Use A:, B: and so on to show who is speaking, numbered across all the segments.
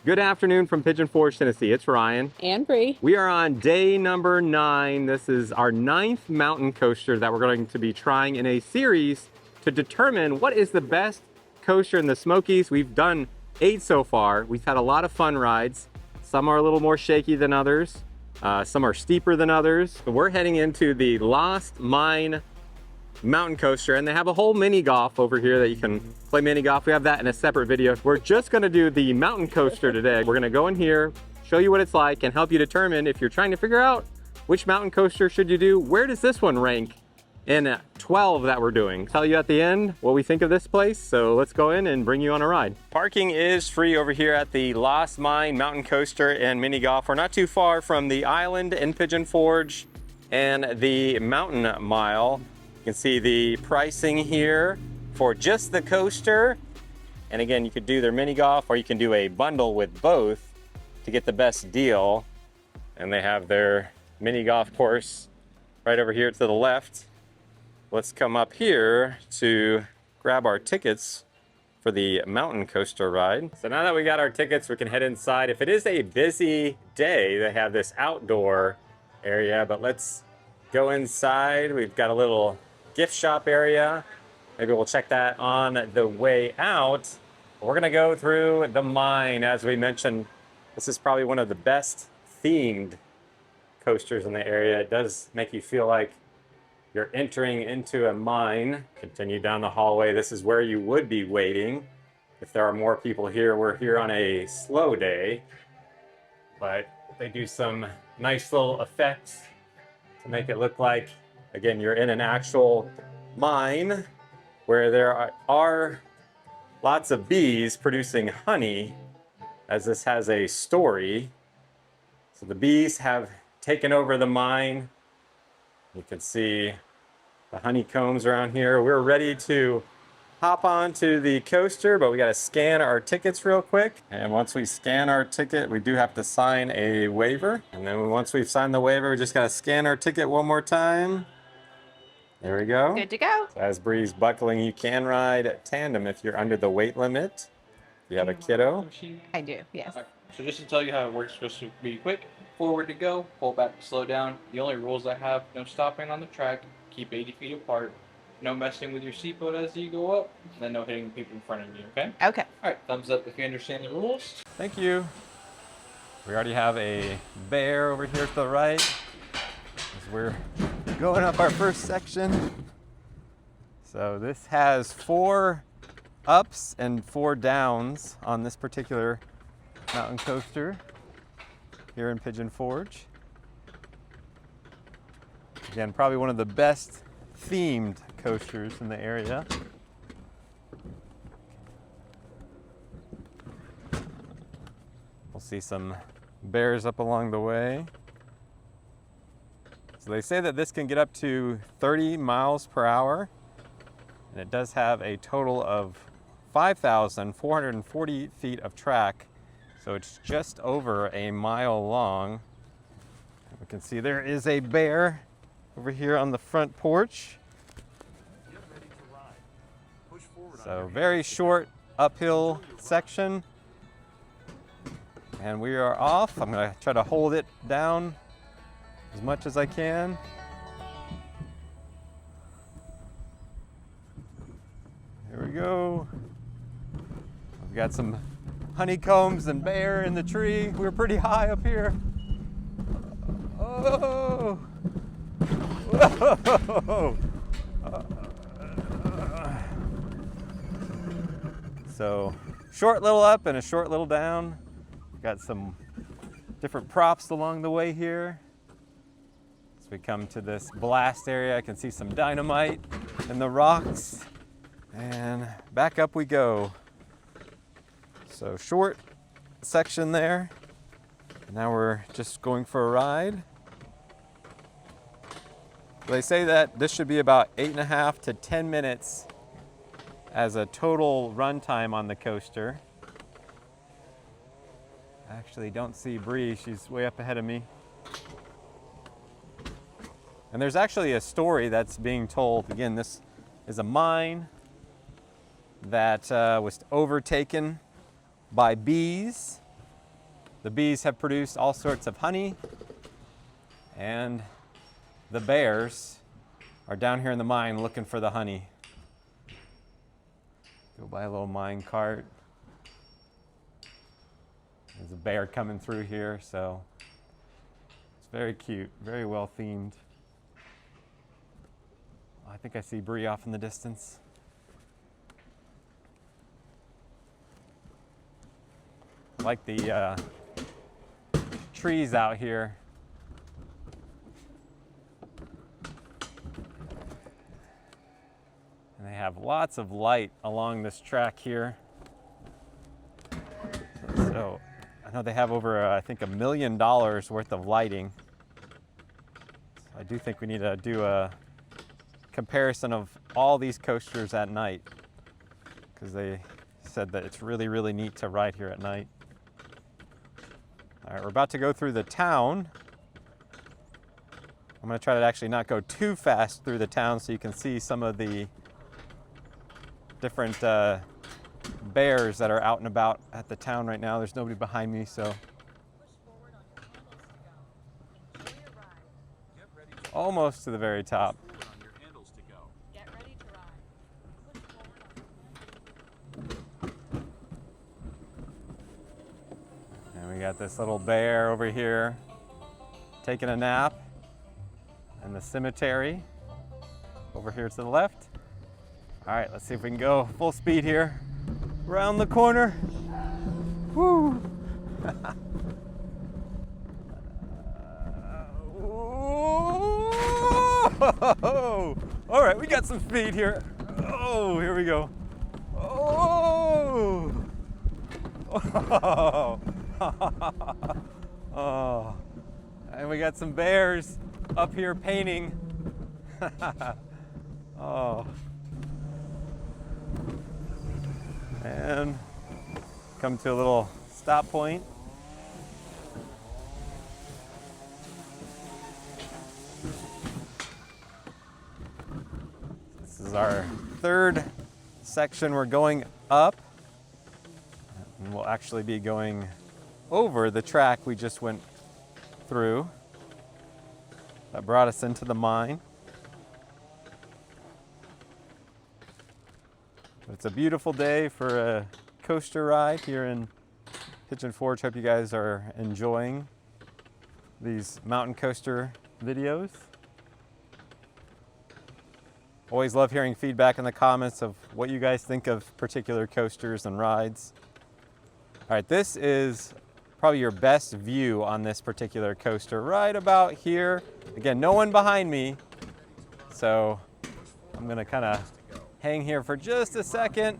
A: Good afternoon from Pigeon Forge, Tennessee. It's Ryan.
B: And Brie.
A: We are on day number 9. This is our 9th mountain coaster that we're going to be trying in a series to determine what is the best coaster in the Smokies. We've done 8 so far. We've had a lot of fun rides. Some are a little more shaky than others. Some are steeper than others. But we're heading into the Lost Mine mountain coaster, and they have a whole mini golf over here that you can play mini golf. We have that in a separate video. We're just going to do the mountain coaster today. We're going to go in here, show you what it's like, and help you determine if you're trying to figure out which mountain coaster should you do. Where does this one rank in 12 that we're doing? Tell you at the end what we think of this place. So let's go in and bring you on a ride. Parking is free over here at the Lost Mine mountain coaster and mini golf. We're not too far from the island in Pigeon Forge and the mountain mile. You can see the pricing here for just the coaster. And again, you could do their mini golf, or you can do a bundle with both to get the best deal. And they have their mini golf course right over here to the left. Let's come up here to grab our tickets for the mountain coaster ride. So now that we got our tickets, we can head inside. If it is a busy day, they have this outdoor area, but let's go inside. We've got a little gift shop area. Maybe we'll check that on the way out. We're gonna go through the mine. As we mentioned, this is probably one of the best themed coasters in the area. It does make you feel like you're entering into a mine. Continue down the hallway. This is where you would be waiting if there are more people here. We're here on a slow day, but they do some nice little effects to make it look like, again, you're in an actual mine where there are lots of bees producing honey, as this has a story. So the bees have taken over the mine. You can see the honeycombs around here. We're ready to hop onto the coaster, but we got to scan our tickets real quick. And once we scan our ticket, we do have to sign a waiver. And then once we've signed the waiver, we just got to scan our ticket one more time. There we go.
B: Good to go.
A: So as Bree's buckling, you can ride tandem if you're under the weight limit. If you have a kiddo.
B: I do, yes.
C: Right. So just to tell you how it works, just to be quick, forward to go, pull back to slow down. The only rules I have: no stopping on the track, keep 80 feet apart, no messing with your seatbelt as you go up, and then no hitting people in front of you, okay?
B: Okay.
C: All right, thumbs up if you understand the rules.
A: Thank you. We already have a bear over here to the right as we're going up our first section. So this has 4 ups and 4 downs on this particular mountain coaster here in Pigeon Forge. Again, probably one of the best themed coasters in the area. We'll see some bears up along the way. So they say that this can get up to 30 miles per hour, and it does have a total of 5,440 feet of track, so it's just over a mile long. We can see there is a bear over here on the front porch. So very short uphill section, and we are off. I'm going to try to hold it down as much as I can. Here we go. We've got some honeycombs and bear in the tree. We're pretty high up here. Oh! Whoa! So, short little up and a short little down. Got some different props along the way here. As we come to this blast area, I can see some dynamite in the rocks. And back up we go. So short section there. Now we're just going for a ride. They say that this should be about 8.5 to 10 minutes as a total run time on the coaster. I actually don't see Brie, she's way up ahead of me. And there's actually a story that's being told. Again, this is a mine that was overtaken by bees The bees have produced all sorts of honey, and the bears are down here in the mine looking for the honey. Go by a little mine cart. There's a bear coming through here, so it's very cute, very well themed. I think I see Brie off in the distance. I like the trees out here. And they have lots of light along this track here. So I know they have over, I think, $1 million worth of lighting. So I do think we need to do a comparison of all these coasters at night, because they said that it's really, really neat to ride here at night. All right, we're about to go through the town. I'm going to try to actually not go too fast through the town so you can see some of the different bears that are out and about at the town right now. There's nobody behind me, so. Almost to the very top. And we got this little bear over here taking a nap. And the cemetery over here to the left. All right, let's see if we can go full speed here. Around the corner. Woo! All right, we got some speed here. Oh, here we go. Oh! Oh! Oh! And we got some bears up here painting. Oh. And come to a little stop point. This is our third section. We're going up. And we'll actually be going over the track we just went through. That brought us into the mine. It's a beautiful day for a coaster ride here in Pigeon Forge. Hope you guys are enjoying these mountain coaster videos. Always love hearing feedback in the comments of what you guys think of particular coasters and rides. All right, this is probably your best view on this particular coaster, right about here. Again, no one behind me, so I'm gonna kind of hang here for just a second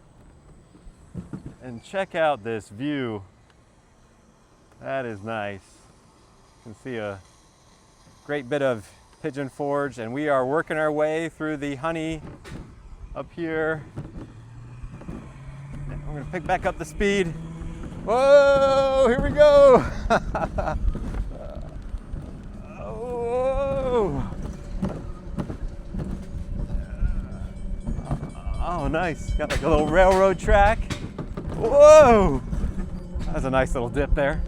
A: and check out this view. That is nice. You can see a great bit of Pigeon Forge, and we are working our way through the honey up here. I'm gonna pick back up the speed. Whoa, here we go. Whoa. Oh, nice. Got like a little railroad track. Whoa! That's a nice little dip there.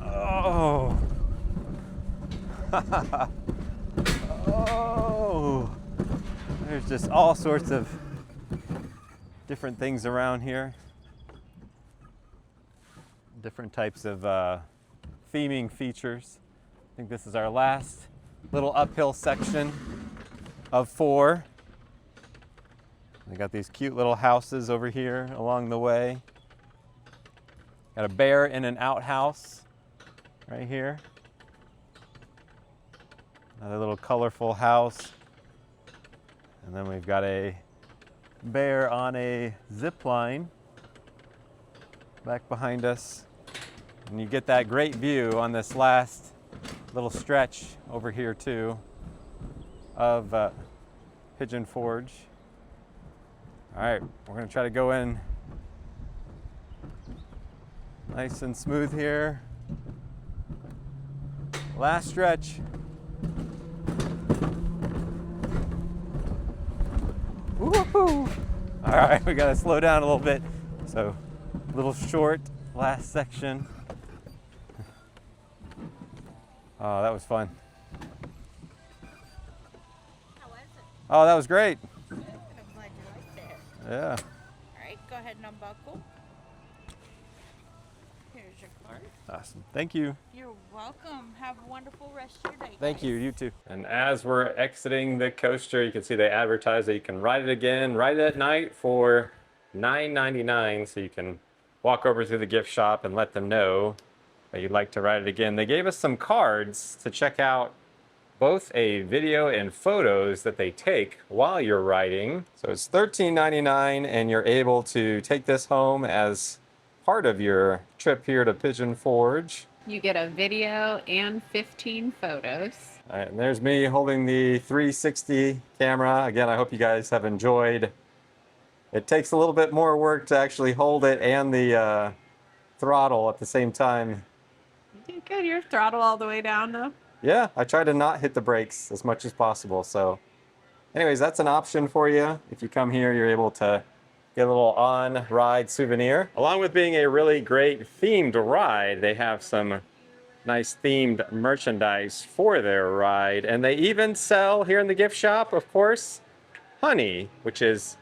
A: Oh! Oh! There's just all sorts of different things around here. Different types of theming features. I think this is our last little uphill section of 4. They got these cute little houses over here along the way. Got a bear in an outhouse right here. Another little colorful house. And then we've got a bear on a zip line back behind us. And you get that great view on this last little stretch over here too of Pigeon Forge. All right, we're gonna try to go in nice and smooth here. Last stretch. Woo-hoo. All right, we gotta slow down a little bit. So, little short last section. Oh, that was fun.
B: How was it?
A: Oh, that was great.
B: Good. I'm glad you liked it.
A: Yeah.
B: All right, go ahead and unbuckle. Here's your card.
A: Awesome. Thank you.
B: You're welcome. Have a wonderful rest of your day.
A: Thank
B: guys.
A: you. You too. And as we're exiting the coaster, you can see they advertise that you can ride it again, ride it at night for $9.99. So you can walk over to the gift shop and let them know that you'd like to ride it again. They gave us some cards to check out both a video and photos that they take while you're riding. So it's $13.99 and you're able to take this home as part of your trip here to Pigeon Forge.
D: You get a video and 15 photos.
A: All right, and there's me holding the 360 camera. Again, I hope you guys have enjoyed. It takes a little bit more work to actually hold it and the throttle at the same time.
D: You did good. Your throttle all the way down though.
A: Yeah, I try to not hit the brakes as much as possible. So anyways, that's an option for you. If you come here, you're able to get a little on-ride souvenir. Along with being a really great themed ride, they have some nice themed merchandise for their ride. And they even sell here in the gift shop, of course, honey, which is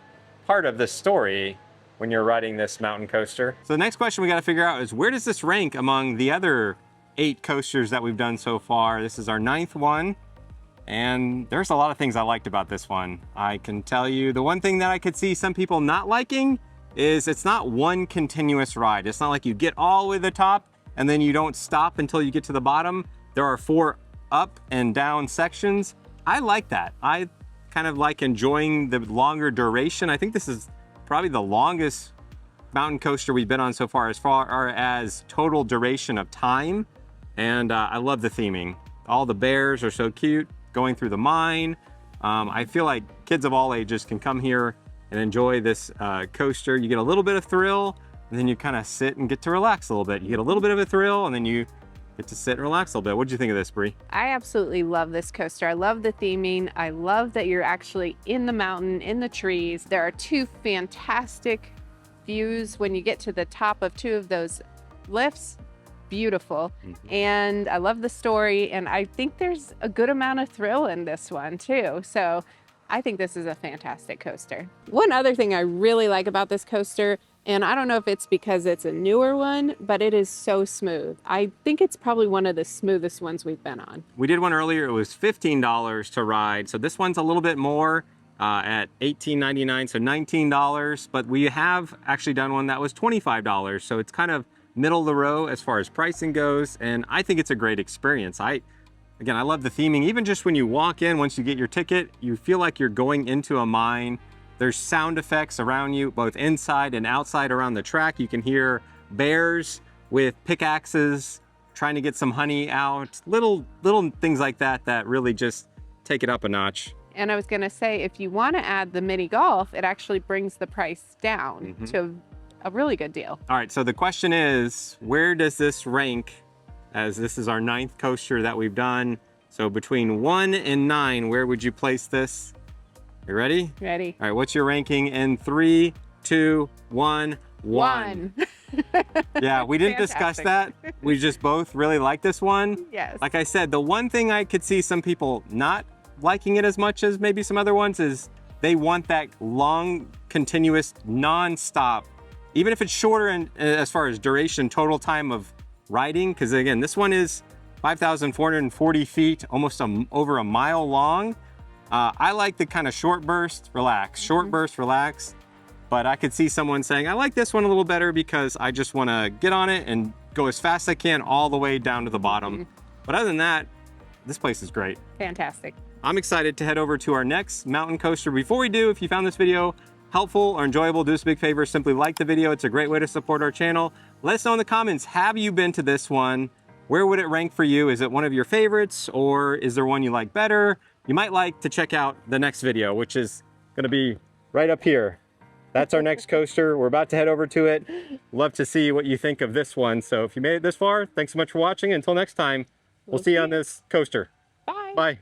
A: part of the story when you're riding this mountain coaster. So the next question we got to figure out is, where does this rank among the other 8 coasters that we've done so far? This is our 9th one, and there's a lot of things I liked about this one. I can tell you the one thing that I could see some people not liking is it's not one continuous ride. It's not like you get all the way to the top and then you don't stop until you get to the bottom. There are 4 up and down sections. I like that. I kind of like enjoying the longer duration. I think this is probably the longest mountain coaster we've been on so far as total duration of time. And I love the theming. All the bears are so cute going through the mine. I feel like kids of all ages can come here and enjoy this coaster. You get a little bit of thrill, and then you kind of sit and get to relax a little bit. You get a little bit of a thrill, and then you get to sit and relax a little bit. What did you think of this, Brie?
D: I absolutely love this coaster. I love the theming. I love that you're actually in the mountain, in the trees. There are 2 fantastic views when you get to the top of 2 of those lifts. Beautiful. And I love the story, and I think there's a good amount of thrill in this one too. So I think this is a fantastic coaster. One other thing I really like about this coaster, and I don't know if it's because it's a newer one, but it is so smooth. I think it's probably one of the smoothest ones we've been on.
A: We did one earlier. It was $15 to ride. So this one's a little bit more at $18.99, so $19. But we have actually done one that was $25. So it's kind of middle of the row as far as pricing goes, and I think it's a great experience. Again, I love the theming. Even just when you walk in, once you get your ticket, you feel like you're going into a mine. There's sound effects around you, both inside and outside around the track. You can hear bears with pickaxes trying to get some honey out. Little things like that that really just take it up a notch.
D: And I was gonna say, if you wanna add the mini golf, it actually brings the price down to a really good deal.
A: All right, so the question is, where does this rank, as this is our 9th coaster that we've done? So between 1 and 9, where would you place this? You ready?
D: Ready.
A: All right, what's your ranking in 3, 2, 1? 1. Yeah, we didn't discuss that. We just both really like this one.
D: Yes.
A: Like I said, the one thing I could see some people not liking it as much as maybe some other ones is they want that long, continuous, non-stop, even if it's shorter in, as far as duration, total time of riding, because again, this one is 5,440 feet, almost over a mile long. I like the kind of short burst, relax, short burst, relax. But I could see someone saying, I like this one a little better because I just want to get on it and go as fast as I can all the way down to the bottom. But other than that, this place is great.
D: Fantastic.
A: I'm excited to head over to our next mountain coaster. Before we do, if you found this video helpful or enjoyable, do us a big favor, simply like the video. It's a great way to support our channel. Let us know in the comments, have you been to this one? Where would it rank for you? Is it one of your favorites, or is there one you like better? You might like to check out the next video, which is gonna be right up here. That's our next coaster. We're about to head over to it. Love to see what you think of this one. So if you made it this far, thanks so much for watching. Until next time, we'll see you on this coaster.
D: Bye.
A: Bye.